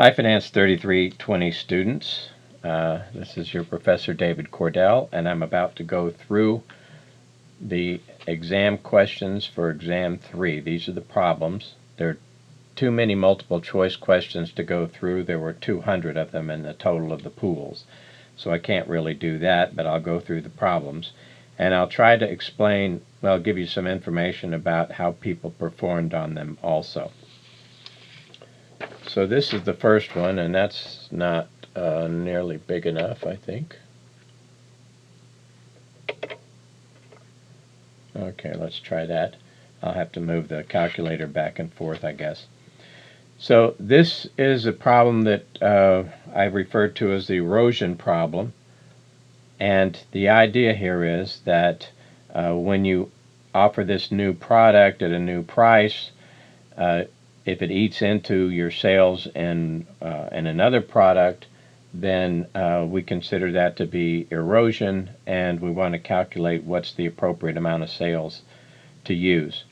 Hi, Finance 3320 students. This is your Professor David Cordell, and I'm about to go through the exam questions for Exam 3. These are the problems. There are too many multiple choice questions to go through. There were 200 of them in the total of the pools. So I can't really do that, but I'll go through the problems. And I'll try to explain, well, give you some information about how people performed on them also. So this is the first one, and that's not nearly big enough, I think. Okay, let's try that. I'll have to move the calculator back and forth, I guess. So this is a problem that I refer to as the erosion problem. And the idea here is that when you offer this new product at a new price, if it eats into your sales in another product, then we consider that to be erosion, and we want to calculate what's the appropriate amount of sales to use.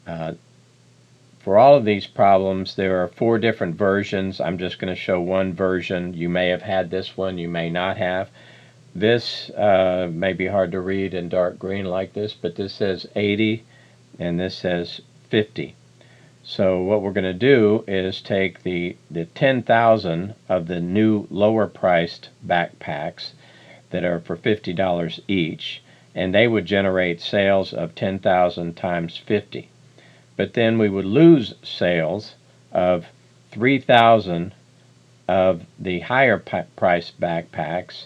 For all of these problems, there are 4 different versions. I'm just going to show one version. You may have had this one, you may not have. This may be hard to read in dark green like this, but this says 80 and this says 50. So what we're going to do is take the 10,000 of the new lower priced backpacks that are for $50 each, and they would generate sales of 10,000 times 50. But then we would lose sales of 3,000 of the higher priced backpacks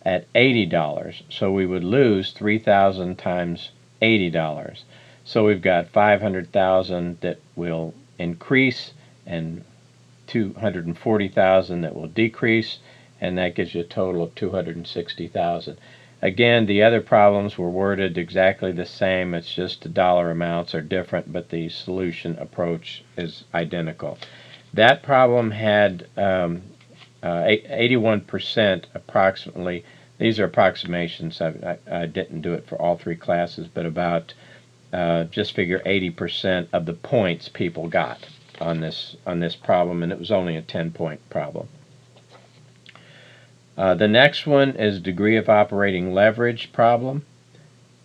at $80. So we would lose 3,000 times $80. So we've got 500,000 that will increase and 240,000 that will decrease, and that gives you a total of 260,000. Again, the other problems were worded exactly the same. It's just the dollar amounts are different, but the solution approach is identical. That problem had 81% approximately. These are approximations. I didn't do it for all 3 classes, but about just figure 80% of the points people got on this problem, and it was only a 10-point problem. The next one is degree of operating leverage problem,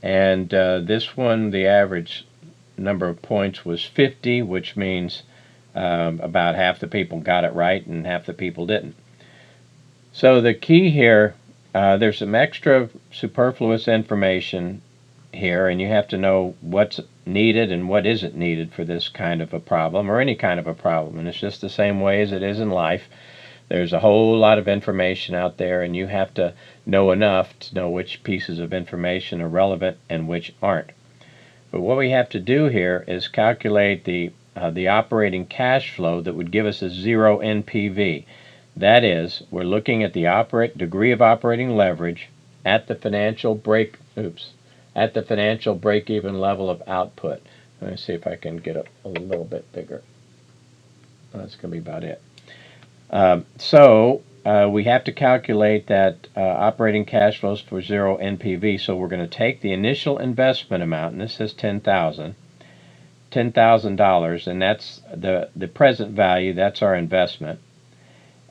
and this one the average number of points was 50, which means about half the people got it right and half the people didn't. So the key here, there's some extra superfluous information here, and you have to know what's needed and what isn't needed for this kind of a problem, or any kind of a problem. And it's just the same way as it is in life. There's a whole lot of information out there, and you have to know enough to know which pieces of information are relevant and which aren't. But what we have to do here is calculate the operating cash flow that would give us a 0 NPV. That is, we're looking at the degree of operating leverage at the financial break-even level of output. Let me see if I can get it a little bit bigger. That's going to be about it. So we have to calculate that operating cash flows for 0 NPV. So we're going to take the initial investment amount, and this says $10,000, and that's the present value. That's our investment.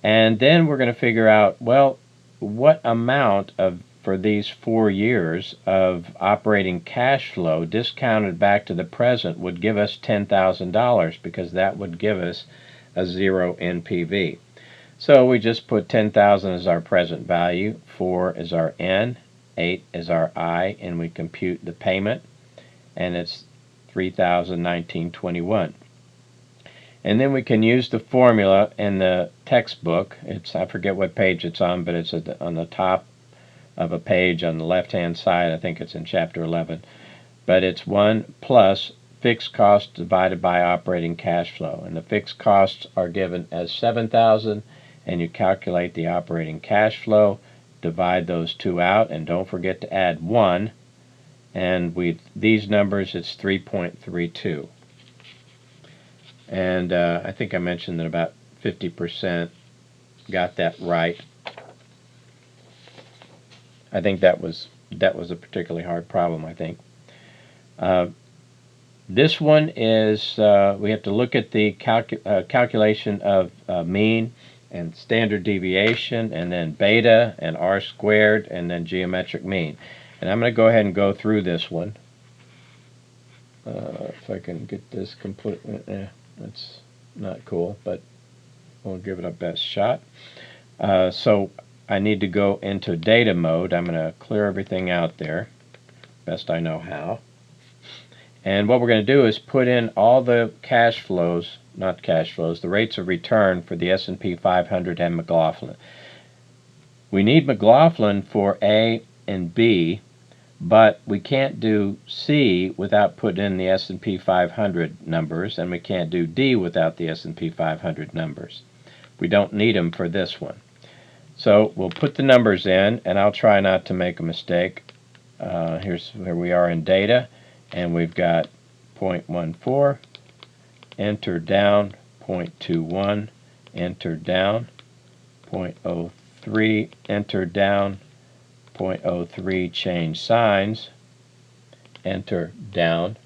And then we're going to figure out, well, what amount for these 4 years of operating cash flow discounted back to the present would give us $10,000, because that would give us a 0 NPV. So we just put 10,000 as our present value, 4 is our N, 8 is our I, and we compute the payment, and it's $3,019.21. And then we can use the formula in the textbook. I forget what page it's on, but it's on the top of a page on the left-hand side. I think it's in Chapter 11. But it's 1 plus fixed costs divided by operating cash flow. And the fixed costs are given as 7,000, and you calculate the operating cash flow, divide those 2 out, and don't forget to add 1. And with these numbers, it's 3.32. And I think I mentioned that about 50% got that right. I think that was a particularly hard problem, I think. This one is, we have to look at the calculation of mean and standard deviation, and then beta and r squared, and then geometric mean. And I'm going to go ahead and go through this one. If I can get this complete, that's not cool, but we'll give it our best shot. So I need to go into data mode. I'm going to clear everything out there, best I know how. And what we're going to do is put in all the cash flows, not cash flows, the rates of return for the S&P 500 and McLaughlin. We need McLaughlin for A and B, but we can't do C without putting in the S&P 500 numbers, and we can't do D without the S&P 500 numbers. We don't need them for this one. So we'll put the numbers in, and I'll try not to make a mistake. Here's where we are in data. And we've got 0.14, enter down, 0.21, enter down, 0.03, enter down, 0.03, change signs, enter down,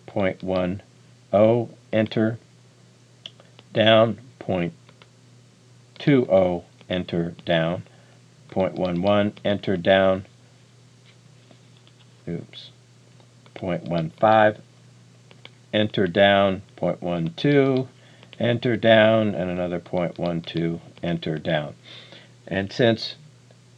0.10, enter down, 0.20, enter down, 0.11, enter down, 0.15, enter down, 0.12, enter down, and another 0.12, enter down. And since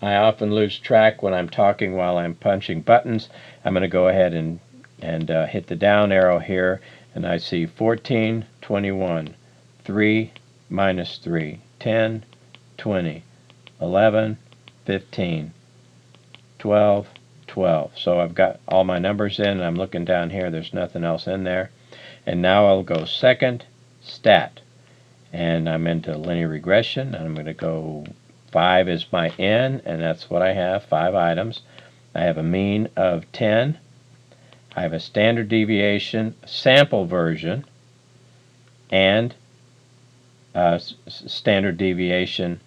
I often lose track when I'm talking while I'm punching buttons, I'm going to go ahead and hit the down arrow here, and I see 14, 21, 3, minus 3, 10, 20, 11, 15, 12, 12. So I've got all my numbers in, and I'm looking down here, there's nothing else in there. And now I'll go second, stat. And I'm into linear regression. I'm going to go 5 is my N, and that's what I have, 5 items. I have a mean of 10. I have a standard deviation, sample version, and standard deviation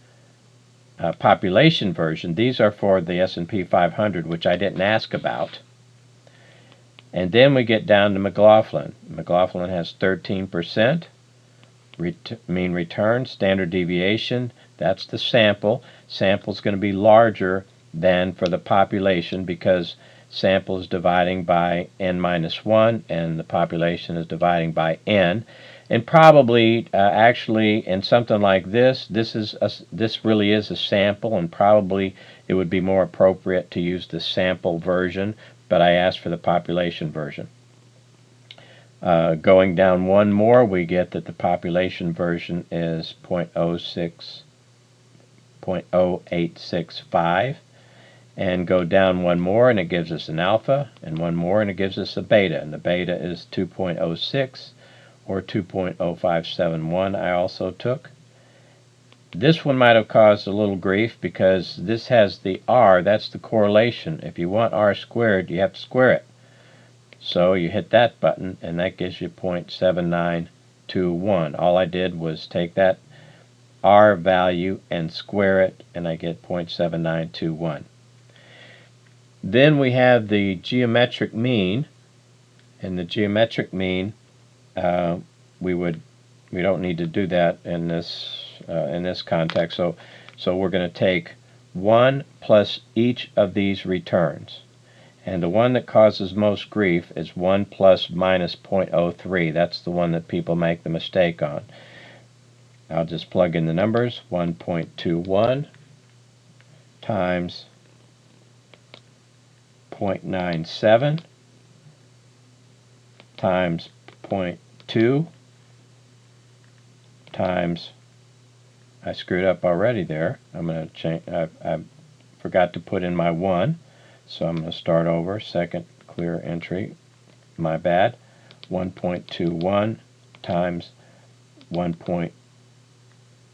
population version. These are for the S&P 500, which I didn't ask about. And then we get down to McLaughlin. McLaughlin has 13%. Mean return, standard deviation, that's the sample. Sample is going to be larger than for the population because sample is dividing by n minus 1 and the population is dividing by n. And probably, actually, in something like this, this really is a sample, and probably it would be more appropriate to use the sample version, but I asked for the population version. Going down one more, we get that the population version is 0.0865, and go down one more, and it gives us an alpha, and one more, and it gives us a beta, and the beta is 2.06. or 2.0571 I also took. This one might have caused a little grief because this has the R, that's the correlation. If you want R squared, you have to square it. So you hit that button, and that gives you 0.7921. All I did was take that R value and square it, and I get 0.7921. Then we have the geometric mean, and the geometric mean we don't need to do that in this context. So we're going to take 1 plus each of these returns, and the one that causes most grief is 1 plus minus 0.03. That's the one that people make the mistake on. I'll just plug in the numbers. 1.21 times 0.97 times 0.2 times, I screwed up already there. I'm going to change, I forgot to put in my 1, so I'm going to start over. Second clear entry, my bad. 1.21 times 1 point,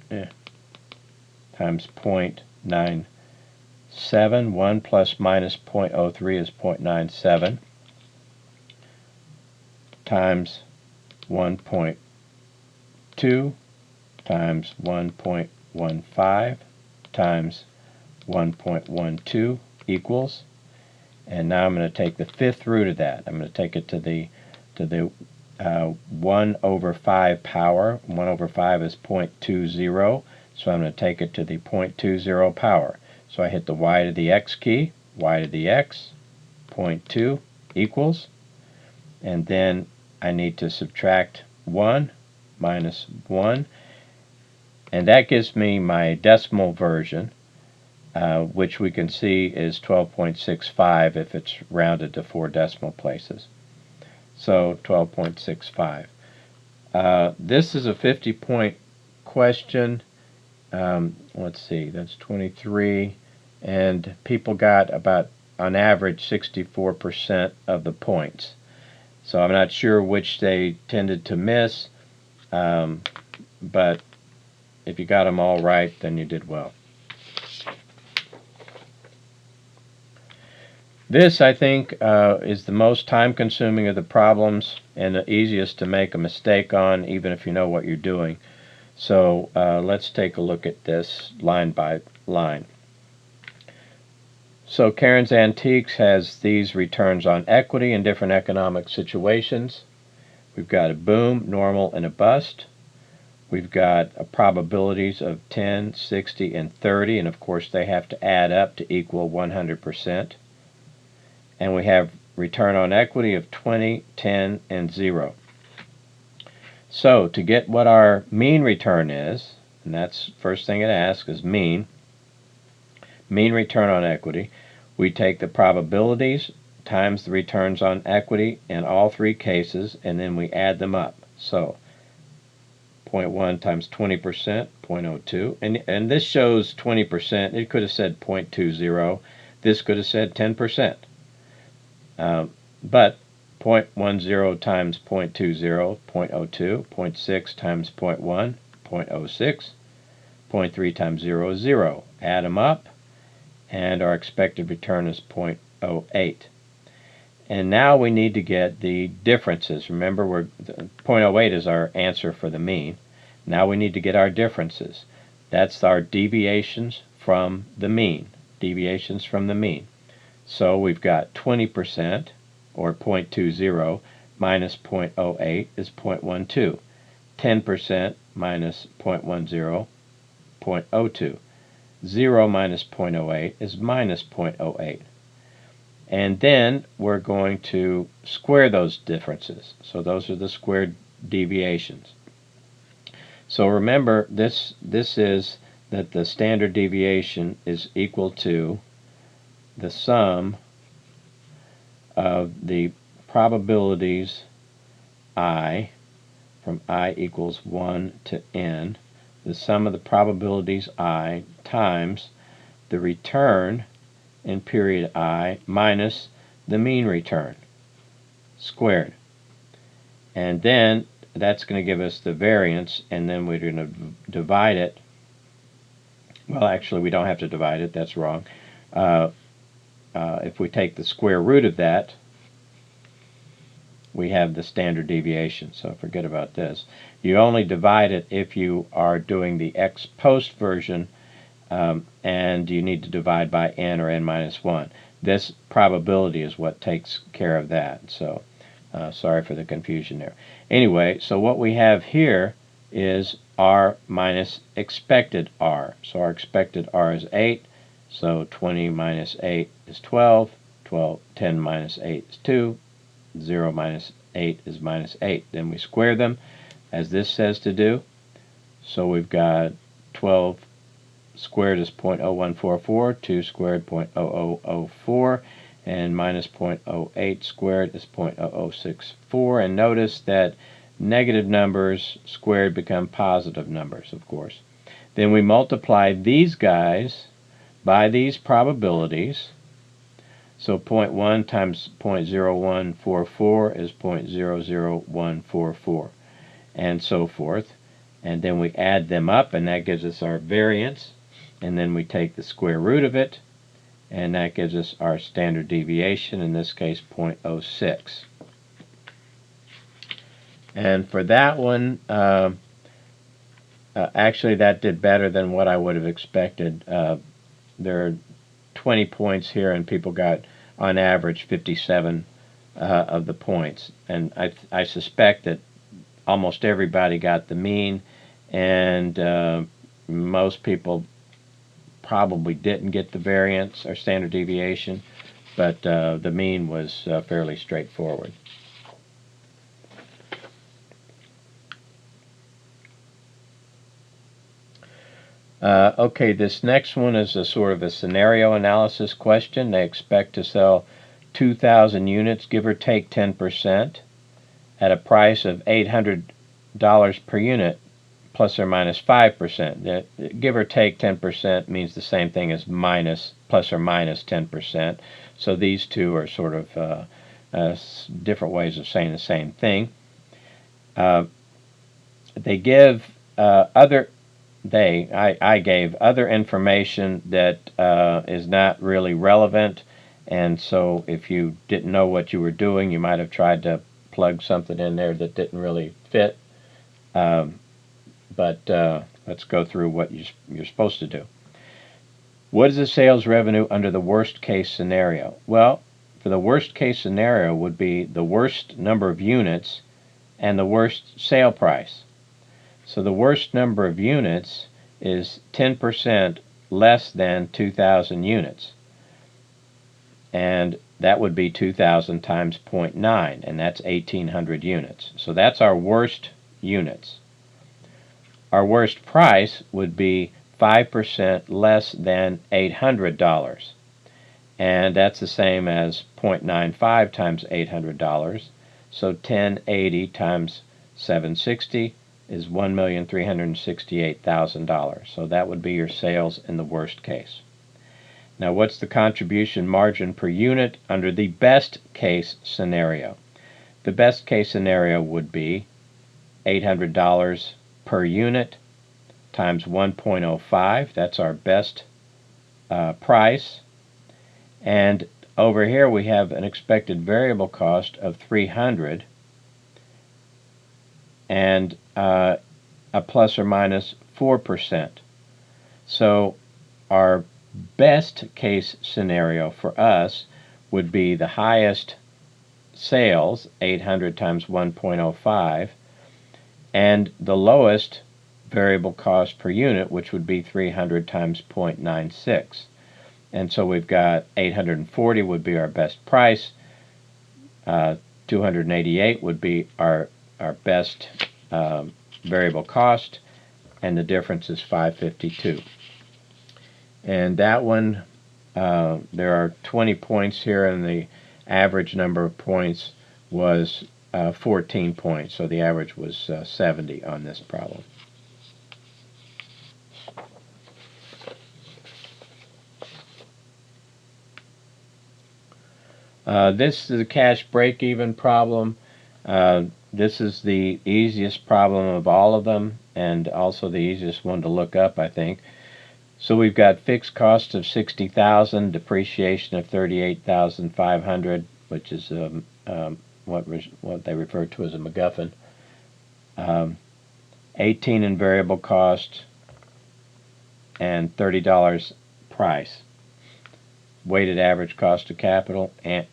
times 0.97. 1 plus minus 0.03 is 0.97 times 1.2 times 1.15 times 1.12 equals, And now I'm going to take the fifth root of that. I'm going to take it to the 1 over 5 power. 1 over 5 is 0.20, so I'm going to take it to the 0.20 power. So I hit the y to the x key, y to the x, 0.2 equals, and then I need to subtract 1 minus 1, and that gives me my decimal version, which we can see is 12.65 if it's rounded to 4 decimal places. So 12.65. This is a 50-point question. Let's see, that's 23, and people got about, on average, 64% of the points. So I'm not sure which they tended to miss, but if you got them all right, then you did well. This, I think, is the most time-consuming of the problems and the easiest to make a mistake on, even if you know what you're doing. So let's take a look at this line by line. So Karen's Antiques has these returns on equity in different economic situations. We've got a boom, normal, and a bust. We've got probabilities of 10, 60, and 30, and of course they have to add up to equal 100%. And we have return on equity of 20, 10, and 0. So to get what our mean return is, and that's first thing it asks is mean return on equity, we take the probabilities times the returns on equity in all three cases, and then we add them up. So 0.1 times 20%, 0.02, and this shows 20%. It could have said 0.20. This could have said 10%. But 0.10 times 0.20, 0.02, 0.6 times 0.1, 0.06, 0.3 times 0 is 0. Add them up, and our expected return is 0.08. And now we need to get the differences. Remember, 0.08 is our answer for the mean. Now we need to get our differences. That's our deviations from the mean. Deviations from the mean. So we've got 20%, or 0.20, minus 0.08 is 0.12. 10% minus 0.10, 0.02. 0 minus 0.08 is minus 0.08. And then we're going to square those differences. So those are the squared deviations. So remember, this is that the standard deviation is equal to the sum of the probabilities I, from I equals 1 to n, the sum of the probabilities I times the return in period I minus the mean return squared. And then that's going to give us the variance, and then we're going to divide it. Well, actually, we don't have to divide it. That's wrong. If we take the square root of that, we have the standard deviation. So forget about this. You only divide it if you are doing the ex post version, and you need to divide by n or n minus 1. This probability is what takes care of that. So sorry for the confusion there. Anyway, so what we have here is r minus expected r. So our expected r is 8. So 20 minus 8 is 12. 10 minus 8 is 2. 0 minus 8 is minus 8. Then we square them, as this says to do. So we've got 12 squared is 0.0144, 2 squared 0.0004, and minus 0.08 squared is 0.0064. And notice that negative numbers squared become positive numbers, of course. Then we multiply these guys by these probabilities. So 0.1 times 0.0144 is 0.00144, and so forth. And then we add them up, and that gives us our variance. And then we take the square root of it, and that gives us our standard deviation, in this case 0.06. And for that one, actually that did better than what I would have expected. There are 20 points here, and people got on average 57 of the points. And I suspect that almost everybody got the mean, and most people probably didn't get the variance or standard deviation, but the mean was fairly straightforward. Okay, this next one is a sort of a scenario analysis question. They expect to sell 2,000 units, give or take 10%, at a price of $800 per unit, plus or minus 5%. Give or take 10% means the same thing as minus, plus or minus 10%. So these two are sort of different ways of saying the same thing. They give I gave other information that is not really relevant, and so if you didn't know what you were doing, you might have tried to plug something in there that didn't really fit. But let's go through what you're supposed to do. What is the sales revenue under the worst case scenario? Well, for the worst case scenario would be the worst number of units and the worst sale price. So the worst number of units is 10% less than 2,000 units. And that would be 2,000 times 0.9, and that's 1,800 units. So that's our worst units. Our worst price would be 5% less than $800. And that's the same as 0.95 times $800. So 1080 times 760 is $1,368,000. So that would be your sales in the worst case. Now, what's the contribution margin per unit under the best case scenario? The best case scenario would be $800 per unit times 1.05. That's our best price. And over here we have an expected variable cost of 300 and a plus or minus 4%. So our best case scenario for us would be the highest sales, 800 times 1.05, and the lowest variable cost per unit, which would be 300 times 0.96. And so we've got 840 would be our best price, 288 would be our best variable cost, and the difference is 552. And that one, there are 20 points here, and the average number of points was 14 points, so the average was 70 on this problem. This is a cash break-even problem. This is the easiest problem of all of them, and also the easiest one to look up, I think. So we've got fixed costs of $60,000, depreciation of $38,500, which is what they refer to as a MacGuffin. 18 in variable cost, and $30 price. Weighted average cost of capital, and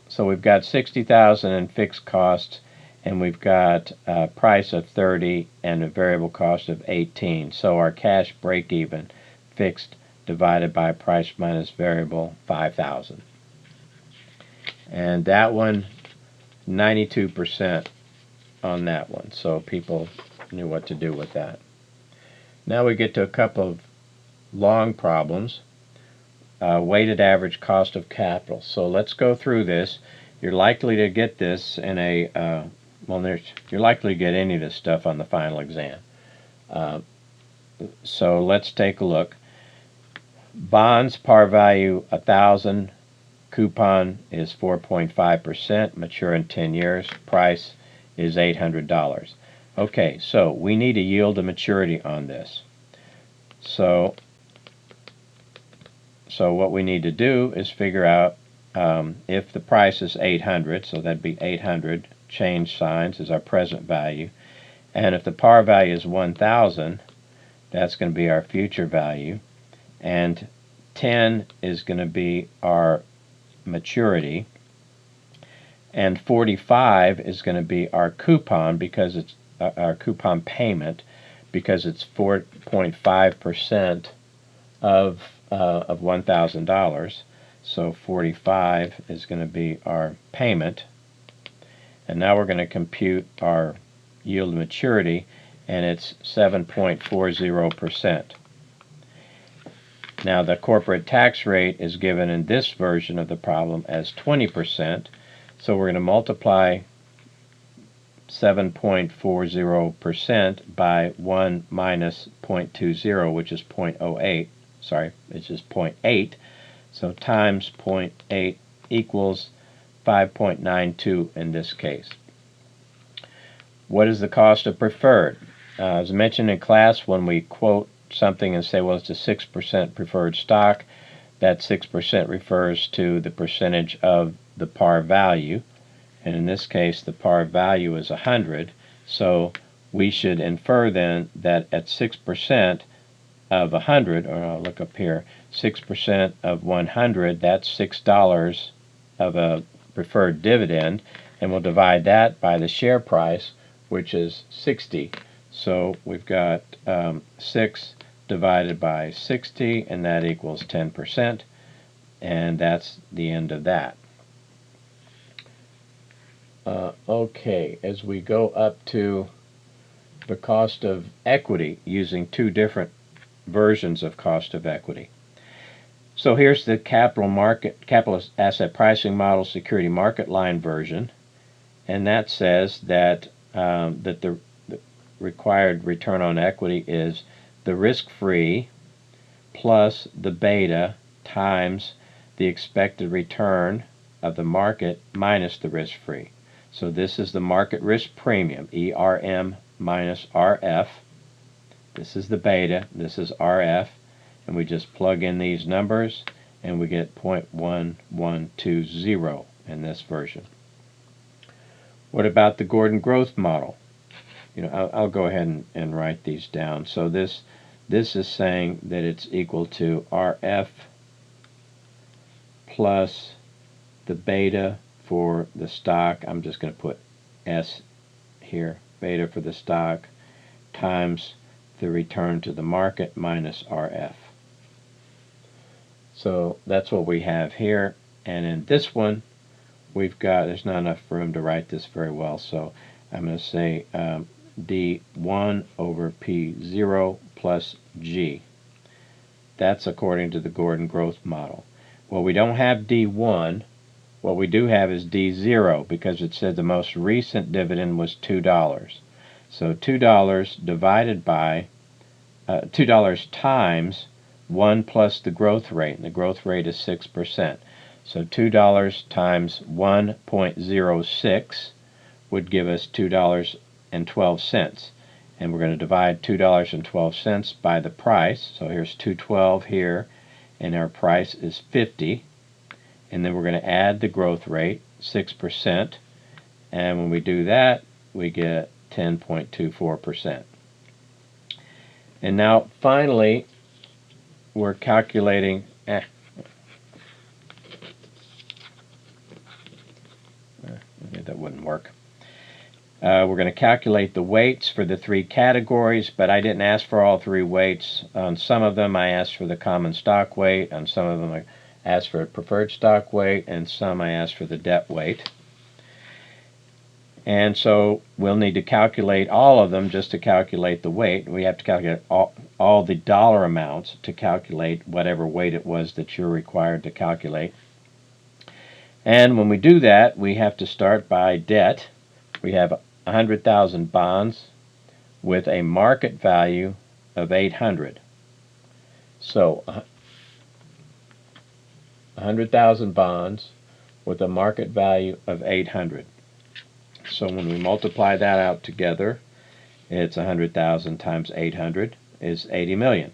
so we've got $60,000 in fixed costs, and we've got a price of 30 and a variable cost of 18. So our cash break even, fixed divided by price minus variable, 5,000. And that one, 92% on that one. So people knew what to do with that. Now we get to a couple of long problems. Weighted average cost of capital. So let's go through this. You're likely to get this in a you're likely to get any of this stuff on the final exam. So let's take a look. Bonds par value 1,000, coupon is 4.5%, mature in 10 years, price is $800. Okay, so we need a yield to maturity on this. So what we need to do is figure out if the price is 800, so that'd be 800, change signs is our present value, and if the par value is 1,000, that's going to be our future value, and 10 is going to be our maturity, and 45 is going to be our coupon because it's our coupon payment because it's 4.5% of $1,000. So 45 is going to be our payment. And now we're going to compute our yield maturity, and it's 7.40%. Now the corporate tax rate is given in this version of the problem as 20%. So we're going to multiply 7.40% by 1 minus 0.20, which is 0.08. Sorry, it's just 0.8. So times 0.8 equals 5.92 in this case. What is the cost of preferred? As mentioned in class, when we quote something and say, well, it's a 6% preferred stock, that 6% refers to the percentage of the par value. And in this case, the par value is 100. So we should infer then that at 6% of 100, or I'll look up here, 6% of 100, that's $6 of a preferred dividend, and we'll divide that by the share price, which is 60. So we've got 6 divided by 60, and that equals 10%, and that's the end of that. Okay, as we go up to the cost of equity using two different versions of cost of equity. So here's the capital asset pricing model security market line version, and that says that that the required return on equity is the risk-free plus the beta times the expected return of the market minus the risk-free. So this is the market risk premium, ERM minus RF. This is the beta, this is RF, and we just plug in these numbers and we get 0.1120 in this version. What about the Gordon growth model? I'll go ahead and write these down. So this is saying that it's equal to RF plus the beta for the stock. I'm just going to put S here, beta for the stock, times the return to the market minus RF. So that's what we have here. And in this one, we've got, there's not enough room to write this very well, so I'm going to say D1 over P0 plus G. That's according to the Gordon growth model. Well, we don't have D1. What we do have is D0 because it said the most recent dividend was $2. So $2 divided by $2 times 1 plus the growth rate, and the growth rate is 6%. So $2 times 1.06 would give us $2.12. And we're going to divide $2.12 by the price. So here's $2.12 here, and our price is 50. And then we're going to add the growth rate, 6%. And when we do that, we get 10.24%. And now, finally, we're calculating... that wouldn't work. We're going to calculate the weights for the three categories, but I didn't ask for all three weights. On some of them, I asked for the common stock weight. On some of them, I asked for a preferred stock weight, and some I asked for the debt weight. And so we'll need to calculate all of them just to calculate the weight. We have to calculate all the dollar amounts to calculate whatever weight it was that you're required to calculate. And when we do that, we have to start by debt. We have 100,000 bonds with a market value of 800. So 100,000 bonds with a market value of 800. So when we multiply that out together, it's 100,000 times 800 is 80 million.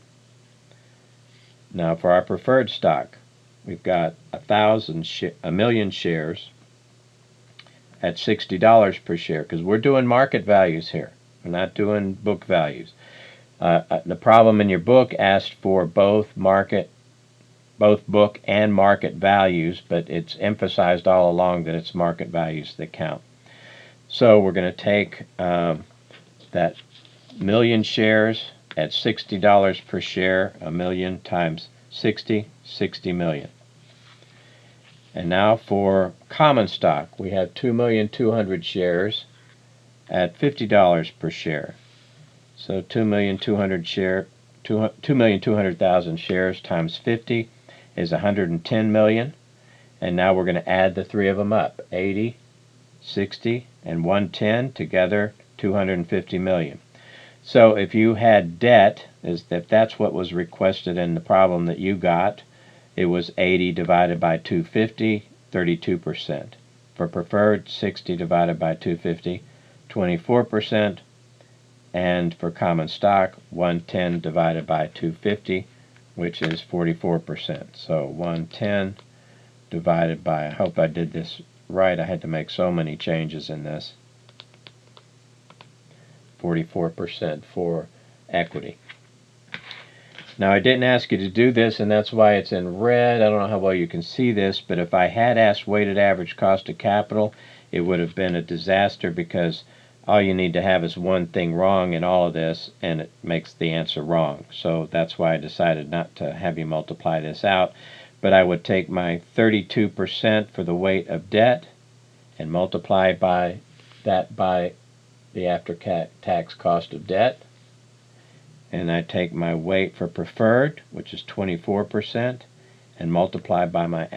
Now for our preferred stock, we've got a million shares at $60 per share, because we're doing market values here. We're not doing book values. The problem in your book asked for both market both book and market values, but it's emphasized all along that it's market values that count. So we're going to take that million shares at $60 per share, a million times 60, 60 million. And now for common stock, we have 2,200,000 shares at $50 per share. So 2,200,000 shares times 50 is 110 million. And now we're going to add the three of them up, 80, 60, and 110, together 250 million. So if you had debt, if that's what was requested in the problem that you got, it was 80 divided by 250, 32%. For preferred, 60 divided by 250, 24%. And for common stock, 110 divided by 250, which is 44%. So 110 divided by, I hope I did this right, I had to make so many changes in this, 44% for equity. Now I didn't ask you to do this, and that's why it's in red. I don't know how well you can see this, but if I had asked weighted average cost of capital, it would have been a disaster, because all you need to have is one thing wrong in all of this, and it makes the answer wrong. So that's why I decided not to have you multiply this out. But I would take my 32% for the weight of debt and multiply by that by the after-tax cost of debt. And I take my weight for preferred, which is 24%, and multiply by my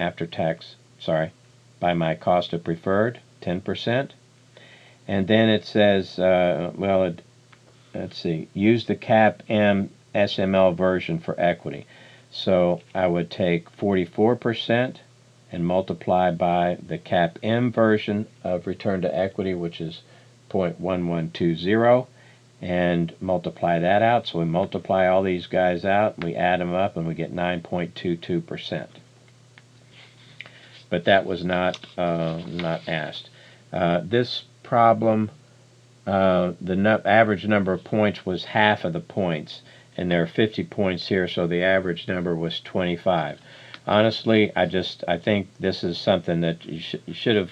by my cost of preferred, 10%. And then it says, let's see, use the CAPM SML version for equity. So I would take 44% and multiply by the CAPM version of return to equity, which is 0.1120, and multiply that out. So we multiply all these guys out, we add them up, and we get 9.22%. But that was not asked. This problem, the average number of points was half of the points, and there are 50 points here, so the average number was 25. Honestly, I think this is something that you should have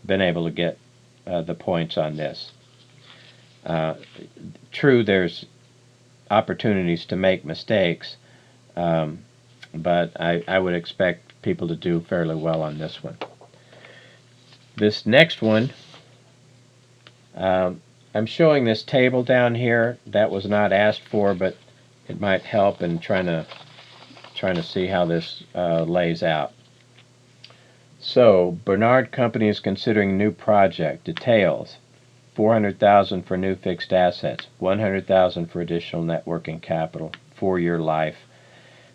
been able to get the points on this. True, there's opportunities to make mistakes, but I would expect people to do fairly well on this one. This next one, I'm showing this table down here. That was not asked for, but it might help in trying to see how this lays out. So Bernard Company is considering new project. Details: $400,000 for new fixed assets, $100,000 for additional net working capital, 4-year life.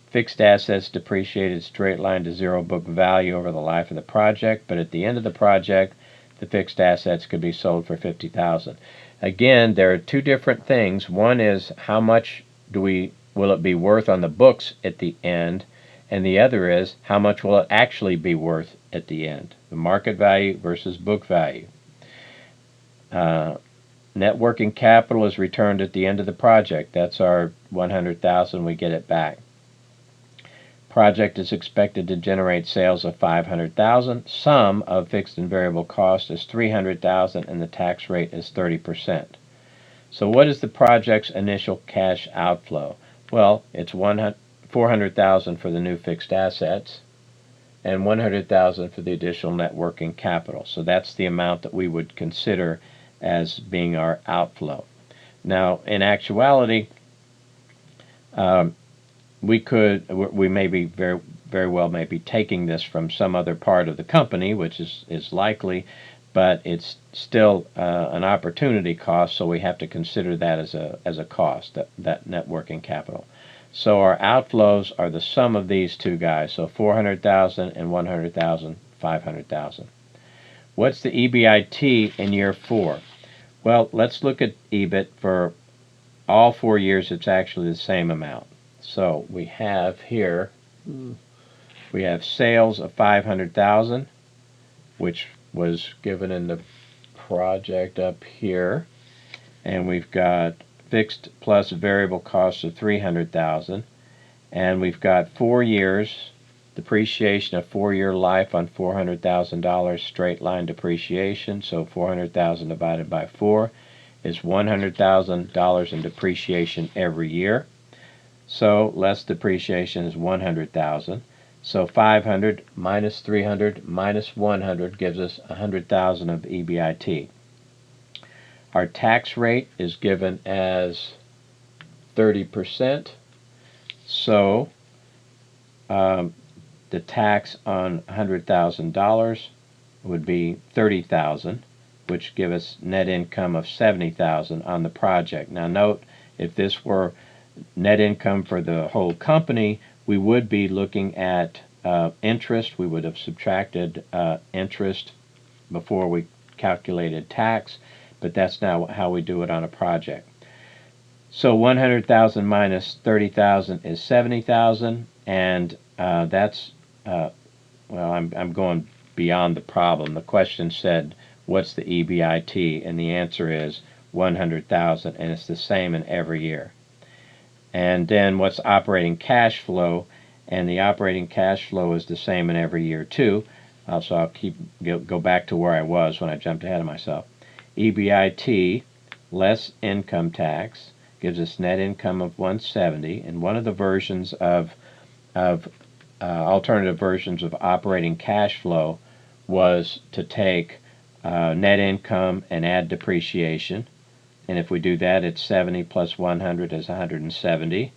Fixed assets depreciated straight line to zero book value over the life of the project, but at the end of the project, the fixed assets could be sold for $50,000. Again, there are two different things. One is how much will it be worth on the books at the end, and the other is how much will it actually be worth at the end, the market value versus book value. Net working capital is returned at the end of the project. That's our $100,000. We get it back. Project is expected to generate sales of $500,000. Sum of fixed and variable cost is $300,000, and the tax rate is 30%. So what is the project's initial cash outflow? Well, it's $400,000 for the new fixed assets and $100,000 for the additional net working capital. So that's the amount that we would consider as being our outflow. Now, in actuality, we may be very well may be taking this from some other part of the company, which is likely, but it's still an opportunity cost, so we have to consider that as a cost, that net working capital. So our outflows are the sum of these two guys, so $400,000 and $100,000, $500,000. What's the EBIT in year 4? Well, let's look at EBIT for all 4 years. It's actually the same amount. So we have here, we have sales of $500,000, which was given in the project up here, and we've got fixed plus variable costs of $300,000, and we've got 4 years depreciation of 4-year life on $400,000 straight line depreciation. So 400,000 divided by 4 is $100,000 in depreciation every year. So less depreciation is 100,000. So 500 minus 300 minus 100 gives us 100,000 of EBIT. Our tax rate is given as 30%. So the tax on $100,000 would be $30,000, which give us net income of $70,000 on the project. Now note, if this were net income for the whole company, we would be looking at interest. We would have subtracted interest before we calculated tax, but that's not how we do it on a project. So 100,000 minus 30,000 is 70,000, and that's well, I'm going beyond the problem. The question said, what's the EBIT? And the answer is 100,000, and it's the same in every year. And then what's operating cash flow? And the operating cash flow is the same in every year too. So I'll go back to where I was when I jumped ahead of myself. EBIT less income tax gives us net income of 170. And one of the versions of alternative versions of operating cash flow was to take net income and add depreciation. And if we do that, it's 70 plus 100 is 170.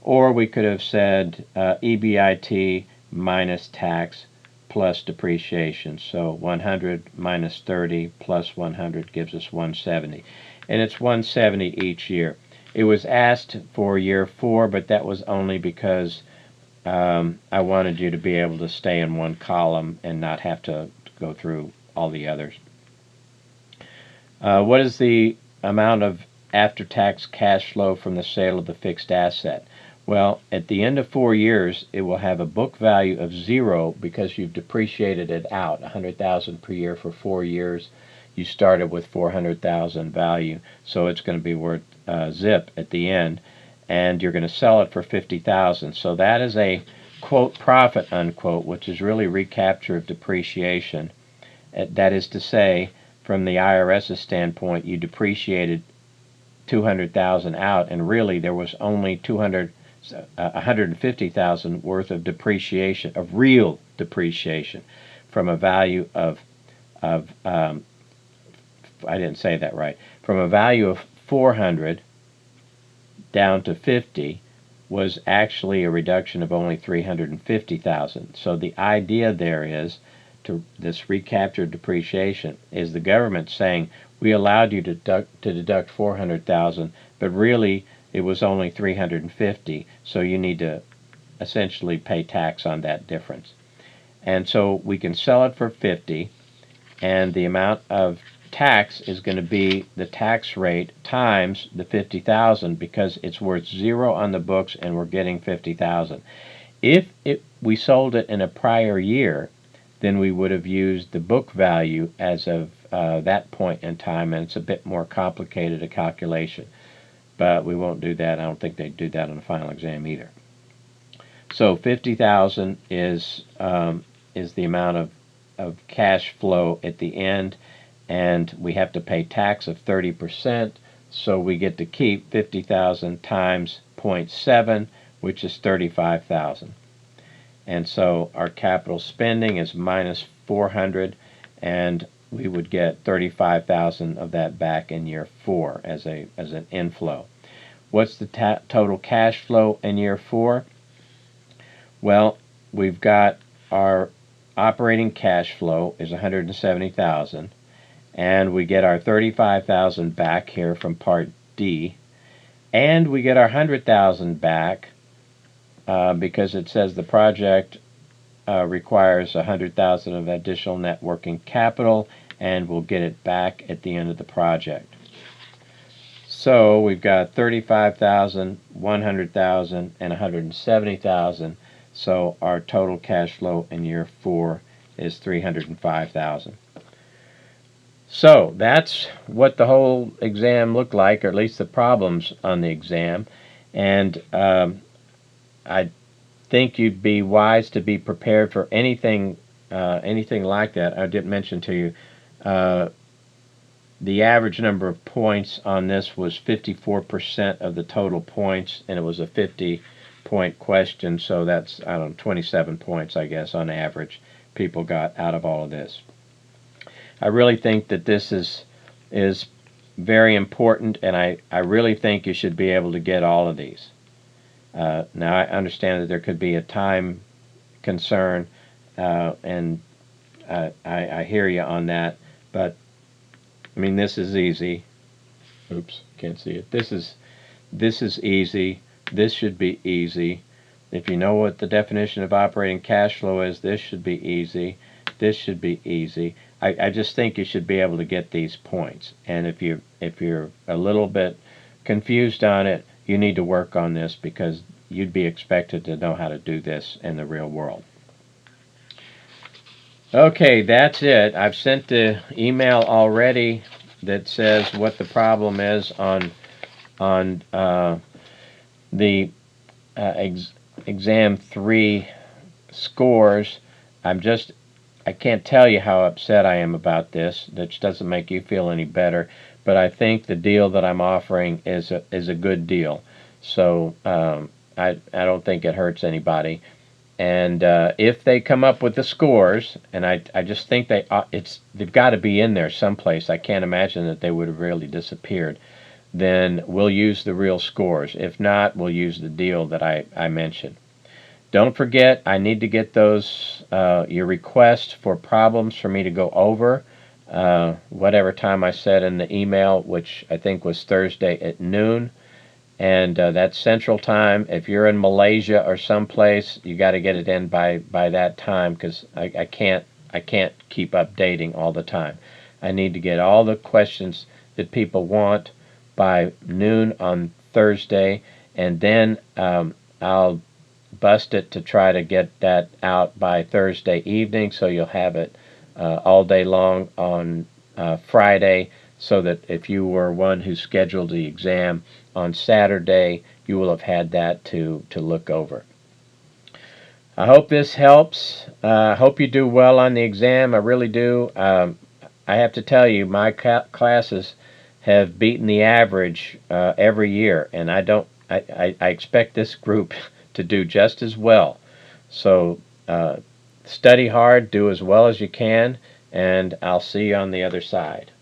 Or we could have said EBIT minus tax plus depreciation. So 100 minus 30 plus 100 gives us 170. And it's 170 each year. It was asked for year 4, but that was only because I wanted you to be able to stay in one column and not have to go through all the others. What is the amount of after-tax cash flow from the sale of the fixed asset? Well, at the end of 4 years, it will have a book value of 0 because you've depreciated it out, 100,000 per year for 4 years. You started with 400,000 value, so it's going to be worth zip at the end, and you're going to sell it for 50,000. So that is a quote profit unquote, which is really recapture of depreciation. That is to say, from the IRS's standpoint, you depreciated 200,000 out, and really there was only 150,000 worth of depreciation, of real depreciation, from a value of I didn't say that right. From a value of 400 down to 50 was actually a reduction of only 350,000. So the idea there is to this recaptured depreciation is the government saying we allowed you to deduct 400,000, but really it was only 350, so you need to essentially pay tax on that difference. And so we can sell it for 50, and the amount of tax is going to be the tax rate times the 50,000 because it's worth 0 on the books and we're getting 50,000. If we sold it in a prior year, then we would have used the book value as of that point in time, and it's a bit more complicated a calculation. But we won't do that. I don't think they'd do that on the final exam either. So 50,000 is the amount of cash flow at the end, and we have to pay tax of 30%, so we get to keep 50,000 times 0.7, which is 35,000. And so our capital spending is minus 400, and we would get 35,000 of that back in year 4 as an inflow. What's the total cash flow in year 4? Well, we've got our operating cash flow is 170,000, and we get our 35,000 back here from Part D, and we get our 100,000 back because it says the project requires 100,000 of additional net working capital, and we'll get it back at the end of the project. So we've got 35,000, 100,000, and 170,000. So our total cash flow in year 4 is 305,000. So that's what the whole exam looked like, or at least the problems on the exam. And I think you'd be wise to be prepared for anything like that. I did mention to you the average number of points on this was 54% of the total points, and it was a 50-point question, so that's, I don't know, 27 points, I guess, on average people got out of all of this. I really think that this is very important, and I really think you should be able to get all of these. Now, I understand that there could be a time concern, and I hear you on that, but I mean, this is easy. Oops, can't see it. This is easy. This should be easy. If you know what the definition of operating cash flow is, this should be easy. This should be easy. I just think you should be able to get these points. And if you're a little bit confused on it, you need to work on this, because you'd be expected to know how to do this in the real world. Okay, that's it. I've sent the email already that says what the problem is on the exam 3 scores. I can't tell you how upset I am about this. That doesn't make you feel any better, but I think the deal that I'm offering is a good deal. So I don't think it hurts anybody. And if they come up with the scores, and I just think they've got to be in there someplace. I can't imagine that they would have really disappeared. Then we'll use the real scores. If not, we'll use the deal that I mentioned. Don't forget, I need to get those your request for problems for me to go over whatever time I said in the email, which I think was Thursday at noon. And that's Central Time. If you're in Malaysia or someplace, you got to get it in by that time, because I can't keep updating all the time. I need to get all the questions that people want by noon on Thursday, and then I'll bust it to try to get that out by Thursday evening, so you'll have it all day long on Friday, so that if you were one who scheduled the exam on Saturday, you will have had that to look over. I hope this helps. I hope you do well on the exam. I really do. I have to tell you, my classes have beaten the average every year, and I expect this group to do just as well. So study hard, do as well as you can, and I'll see you on the other side.